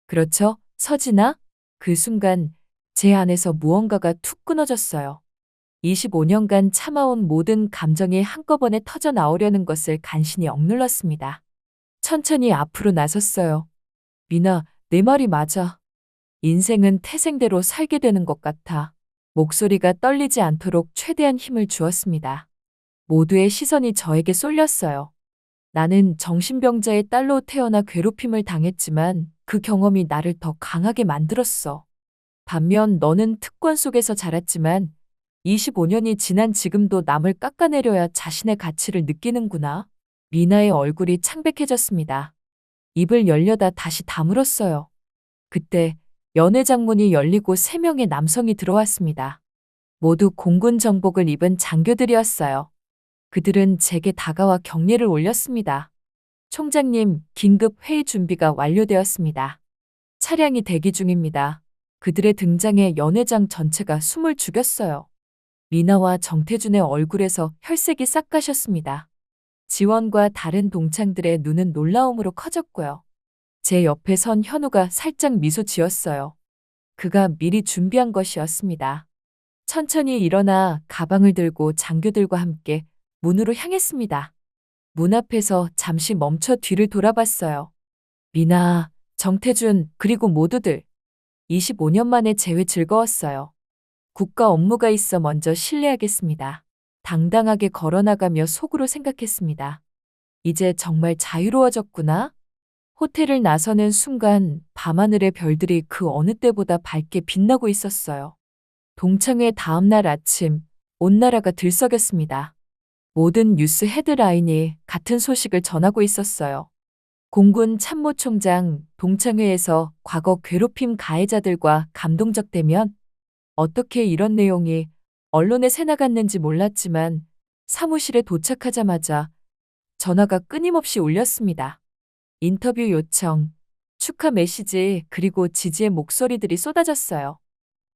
그렇죠, 서진아? 그 순간 제 안에서 무언가가 툭 끊어졌어요. 25년간 참아온 모든 감정이 한꺼번에 터져 나오려는 것을 간신히 억눌렀습니다. 천천히 앞으로 나섰어요. 미나, 내 말이 맞아. 인생은 태생대로 살게 되는 것 같아. 목소리가 떨리지 않도록 최대한 힘을 주었습니다. 모두의 시선이 저에게 쏠렸어요. 나는 정신병자의 딸로 태어나 괴롭힘을 당했지만 그 경험이 나를 더 강하게 만들었어. 반면 너는 특권 속에서 자랐지만 25년이 지난 지금도 남을 깎아내려야 자신의 가치를 느끼는구나. 미나의 얼굴이 창백해졌습니다. 입을 열려다 다시 다물었어요. 그때 연회장문이 열리고 3명의 남성이 들어왔습니다. 모두 공군 정복을 입은 장교들이었어요. 그들은 제게 다가와 경례를 올렸습니다. 총장님, 긴급 회의 준비가 완료되었습니다. 차량이 대기 중입니다. 그들의 등장에 연회장 전체가 숨을 죽였어요. 미나와 정태준의 얼굴에서 혈색이 싹 가셨습니다. 지원과 다른 동창들의 눈은 놀라움으로 커졌고요. 제 옆에 선 현우가 살짝 미소 지었어요. 그가 미리 준비한 것이었습니다. 천천히 일어나 가방을 들고 장교들과 함께 문으로 향했습니다. 문 앞에서 잠시 멈춰 뒤를 돌아봤어요. 미나, 정태준, 그리고 모두들. 25년 만에 재회 즐거웠어요. 국가 업무가 있어 먼저 실례하겠습니다. 당당하게 걸어나가며 속으로 생각했습니다. 이제 정말 자유로워졌구나. 호텔을 나서는 순간 밤하늘의 별들이 그 어느 때보다 밝게 빛나고 있었어요. 동창회 다음 날 아침, 온 나라가 들썩였습니다. 모든 뉴스 헤드라인이 같은 소식을 전하고 있었어요. 공군 참모총장 동창회에서 과거 괴롭힘 가해자들과 감동적 대면. 어떻게 이런 내용이 언론에 새나갔는지 몰랐지만 사무실에 도착하자마자 전화가 끊임없이 울렸습니다. 인터뷰 요청, 축하 메시지, 그리고 지지의 목소리들이 쏟아졌어요.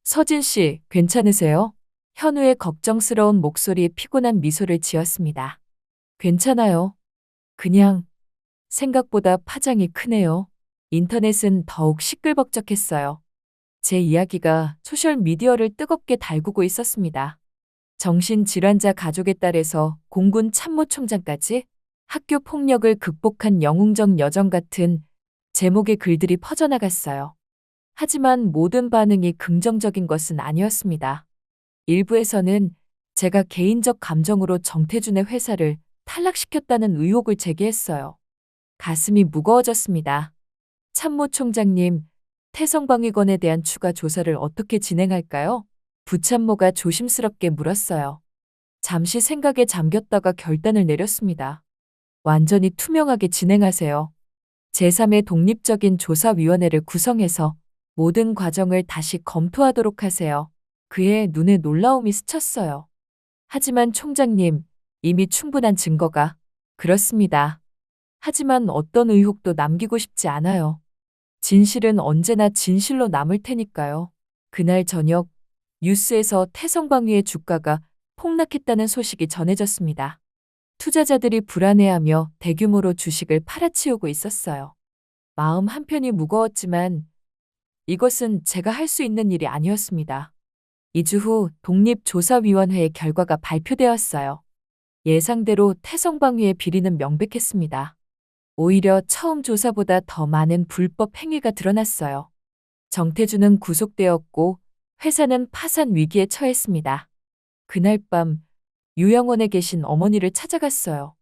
서진 씨, 괜찮으세요? 현우의 걱정스러운 목소리에 피곤한 미소를 지었습니다. 괜찮아요. 그냥 생각보다 파장이 크네요. 인터넷은 더욱 시끌벅적했어요. 제 이야기가 소셜미디어를 뜨겁게 달구고 있었습니다. 정신질환자 가족의 딸에서 공군 참모총장까지 학교 폭력을 극복한 영웅적 여정 같은 제목의 글들이 퍼져나갔어요. 하지만 모든 반응이 긍정적인 것은 아니었습니다. 일부에서는 제가 개인적 감정으로 정태준의 회사를 탈락시켰다는 의혹을 제기했어요. 가슴이 무거워졌습니다. 참모총장님, 태성방위권에 대한 추가 조사를 어떻게 진행할까요? 부참모가 조심스럽게 물었어요. 잠시 생각에 잠겼다가 결단을 내렸습니다. 완전히 투명하게 진행하세요. 제3의 독립적인 조사위원회를 구성해서 모든 과정을 다시 검토하도록 하세요. 그의 눈에 놀라움이 스쳤어요. 하지만 총장님, 이미 충분한 증거가. 그렇습니다. 하지만 어떤 의혹도 남기고 싶지 않아요. 진실은 언제나 진실로 남을 테니까요. 그날 저녁 뉴스에서 태성방위의 주가가 폭락했다는 소식이 전해졌습니다. 투자자들이 불안해하며 대규모로 주식을 팔아치우고 있었어요. 마음 한편이 무거웠지만 이것은 제가 할 수 있는 일이 아니었습니다. 2주 후 독립조사위원회의 결과가 발표되었어요. 예상대로 태성방위의 비리는 명백했습니다. 오히려 처음 조사보다 더 많은 불법 행위가 드러났어요. 정태주는 구속되었고 회사는 파산 위기에 처했습니다. 그날 밤 요양원에 계신 어머니를 찾아갔어요.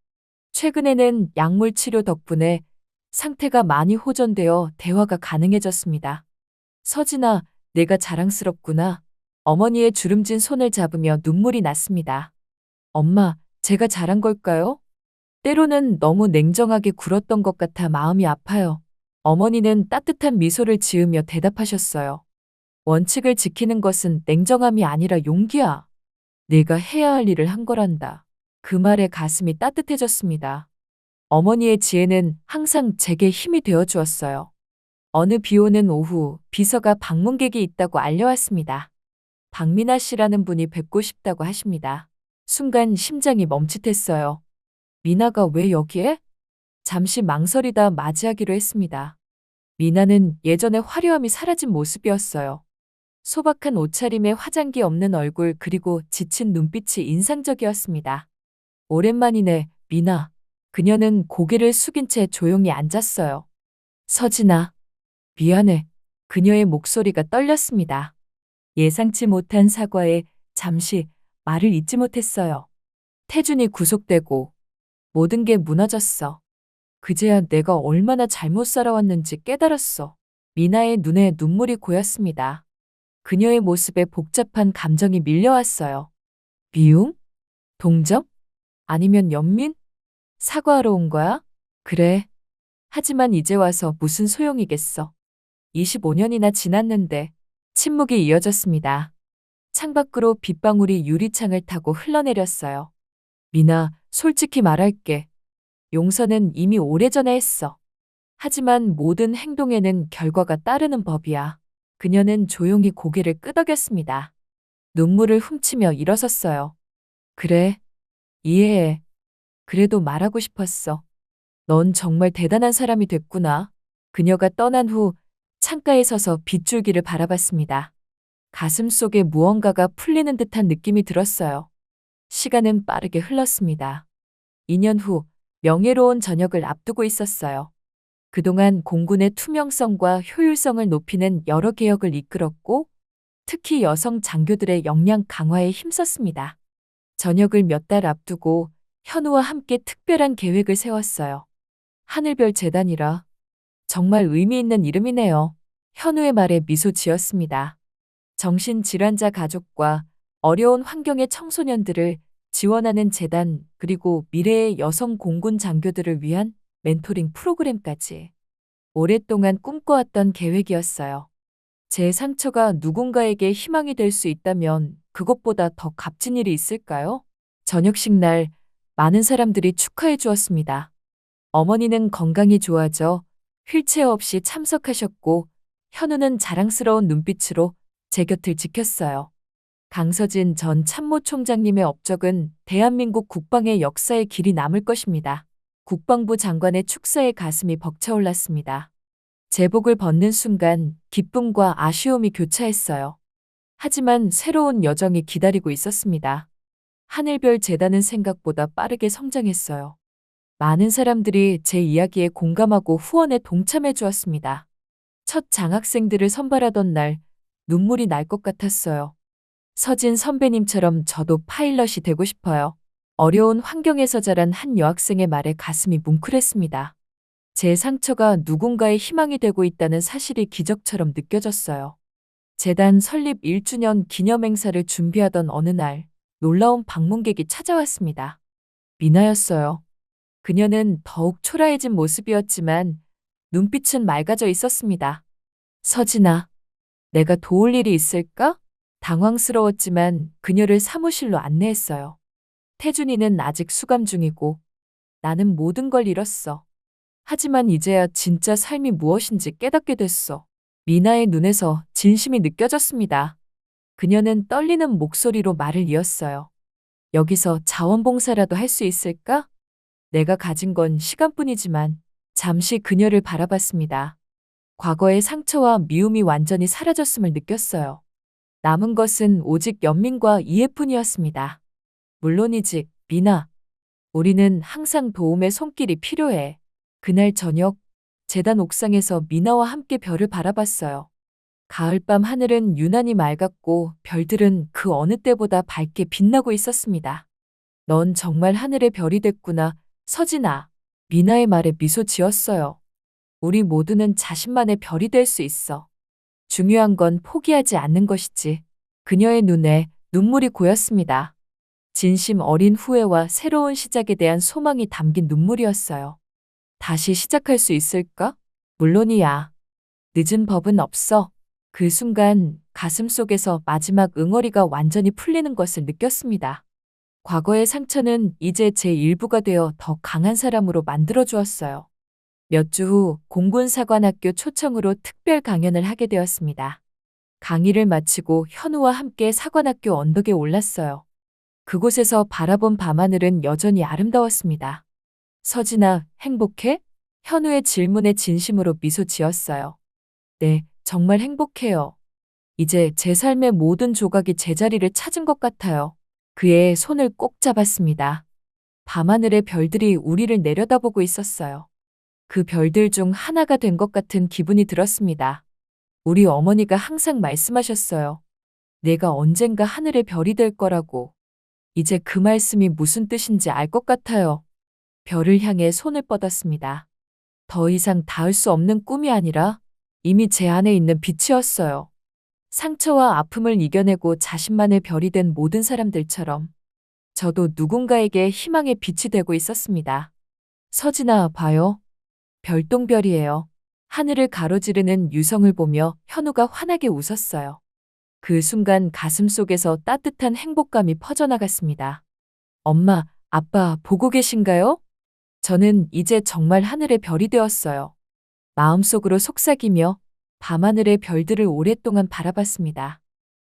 최근에는 약물 치료 덕분에 상태가 많이 호전되어 대화가 가능해졌습니다. 서진아, 내가 자랑스럽구나. 어머니의 주름진 손을 잡으며 눈물이 났습니다. 엄마, 제가 잘한 걸까요? 때로는 너무 냉정하게 굴었던 것 같아 마음이 아파요. 어머니는 따뜻한 미소를 지으며 대답하셨어요. 원칙을 지키는 것은 냉정함이 아니라 용기야. 내가 해야 할 일을 한 거란다. 그 말에 가슴이 따뜻해졌습니다. 어머니의 지혜는 항상 제게 힘이 되어 주었어요. 어느 비 오는 오후 비서가 방문객이 있다고 알려왔습니다. 박민아 씨라는 분이 뵙고 싶다고 하십니다. 순간 심장이 멈칫했어요. 미나가 왜 여기에? 잠시 망설이다 맞이하기로 했습니다. 미나는 예전의 화려함이 사라진 모습이었어요. 소박한 옷차림에 화장기 없는 얼굴 그리고 지친 눈빛이 인상적이었습니다. 오랜만이네, 미나. 그녀는 고개를 숙인 채 조용히 앉았어요. 서진아, 미안해. 그녀의 목소리가 떨렸습니다. 예상치 못한 사과에 잠시 말을 잇지 못했어요. 태준이 구속되고 모든 게 무너졌어. 그제야 내가 얼마나 잘못 살아왔는지 깨달았어. 미나의 눈에 눈물이 고였습니다. 그녀의 모습에 복잡한 감정이 밀려왔어요. 미움? 동정? 아니면 연민? 사과하러 온 거야? 그래. 하지만 이제 와서 무슨 소용이겠어. 25년이나 지났는데 침묵이 이어졌습니다. 창밖으로 빗방울이 유리창을 타고 흘러내렸어요. 미나, 솔직히 말할게. 용서는 이미 오래전에 했어. 하지만 모든 행동에는 결과가 따르는 법이야. 그녀는 조용히 고개를 끄덕였습니다. 눈물을 훔치며 일어섰어요. 그래, 이해해. 그래도 말하고 싶었어. 넌 정말 대단한 사람이 됐구나. 그녀가 떠난 후 창가에 서서 빗줄기를 바라봤습니다. 가슴 속에 무언가가 풀리는 듯한 느낌이 들었어요. 시간은 빠르게 흘렀습니다. 2년 후 명예로운 전역을 앞두고 있었어요. 그동안 공군의 투명성과 효율성을 높이는 여러 개혁을 이끌었고 특히 여성 장교들의 역량 강화에 힘썼습니다. 전역을 몇 달 앞두고 현우와 함께 특별한 계획을 세웠어요. 하늘별 재단이라 정말 의미 있는 이름이네요. 현우의 말에 미소 지었습니다. 정신질환자 가족과 어려운 환경의 청소년들을 지원하는 재단 그리고 미래의 여성 공군 장교들을 위한 멘토링 프로그램까지 오랫동안 꿈꿔왔던 계획이었어요. 제 상처가 누군가에게 희망이 될 수 있다면 그것보다 더 값진 일이 있을까요? 저녁식 날 많은 사람들이 축하해 주었습니다. 어머니는 건강이 좋아져 휠체어 없이 참석하셨고 현우는 자랑스러운 눈빛으로 제 곁을 지켰어요. 강서진 전 참모총장님의 업적은 대한민국 국방의 역사에 길이 남을 것입니다. 국방부 장관의 축사에 가슴이 벅차올랐습니다. 제복을 벗는 순간 기쁨과 아쉬움이 교차했어요. 하지만 새로운 여정이 기다리고 있었습니다. 하늘별 재단은 생각보다 빠르게 성장했어요. 많은 사람들이 제 이야기에 공감하고 후원에 동참해 주었습니다. 첫 장학생들을 선발하던 날 눈물이 날 것 같았어요. 서진 선배님처럼 저도 파일럿이 되고 싶어요. 어려운 환경에서 자란 한 여학생의 말에 가슴이 뭉클했습니다. 제 상처가 누군가의 희망이 되고 있다는 사실이 기적처럼 느껴졌어요. 재단 설립 1주년 기념행사를 준비하던 어느 날 놀라운 방문객이 찾아왔습니다. 미나였어요. 그녀는 더욱 초라해진 모습이었지만 눈빛은 맑아져 있었습니다. 서진아, 내가 도울 일이 있을까? 당황스러웠지만 그녀를 사무실로 안내했어요. 태준이는 아직 수감 중이고 나는 모든 걸 잃었어. 하지만 이제야 진짜 삶이 무엇인지 깨닫게 됐어. 미나의 눈에서 진심이 느껴졌습니다. 그녀는 떨리는 목소리로 말을 이었어요. 여기서 자원봉사라도 할 수 있을까? 내가 가진 건 시간뿐이지만 잠시 그녀를 바라봤습니다. 과거의 상처와 미움이 완전히 사라졌음을 느꼈어요. 남은 것은 오직 연민과 이해뿐이었습니다. 물론이지, 미나. 우리는 항상 도움의 손길이 필요해. 그날 저녁, 재단 옥상에서 미나와 함께 별을 바라봤어요. 가을밤 하늘은 유난히 맑았고 별들은 그 어느 때보다 밝게 빛나고 있었습니다. 넌 정말 하늘의 별이 됐구나, 서진아. 미나의 말에 미소 지었어요. 우리 모두는 자신만의 별이 될 수 있어. 중요한 건 포기하지 않는 것이지. 그녀의 눈에 눈물이 고였습니다. 진심 어린 후회와 새로운 시작에 대한 소망이 담긴 눈물이었어요. 다시 시작할 수 있을까? 물론이야. 늦은 법은 없어. 그 순간 가슴속에서 마지막 응어리가 완전히 풀리는 것을 느꼈습니다. 과거의 상처는 이제 제 일부가 되어 더 강한 사람으로 만들어 주었어요. 몇 주 후 공군사관학교 초청으로 특별 강연을 하게 되었습니다. 강의를 마치고 현우와 함께 사관학교 언덕에 올랐어요. 그곳에서 바라본 밤하늘은 여전히 아름다웠습니다. 서진아, 행복해? 현우의 질문에 진심으로 미소 지었어요. 네, 정말 행복해요. 이제 제 삶의 모든 조각이 제자리를 찾은 것 같아요. 그의 손을 꼭 잡았습니다. 밤하늘의 별들이 우리를 내려다보고 있었어요. 그 별들 중 하나가 된 것 같은 기분이 들었습니다. 우리 어머니가 항상 말씀하셨어요. 내가 언젠가 하늘의 별이 될 거라고. 이제 그 말씀이 무슨 뜻인지 알 것 같아요. 별을 향해 손을 뻗었습니다. 더 이상 닿을 수 없는 꿈이 아니라 이미 제 안에 있는 빛이었어요. 상처와 아픔을 이겨내고 자신만의 별이 된 모든 사람들처럼 저도 누군가에게 희망의 빛이 되고 있었습니다. 서진아, 봐요. 별똥별이에요. 하늘을 가로지르는 유성을 보며 현우가 환하게 웃었어요. 그 순간 가슴속에서 따뜻한 행복감이 퍼져나갔습니다. 엄마, 아빠 보고 계신가요? 저는 이제 정말 하늘의 별이 되었어요. 마음속으로 속삭이며 밤하늘의 별들을 오랫동안 바라봤습니다.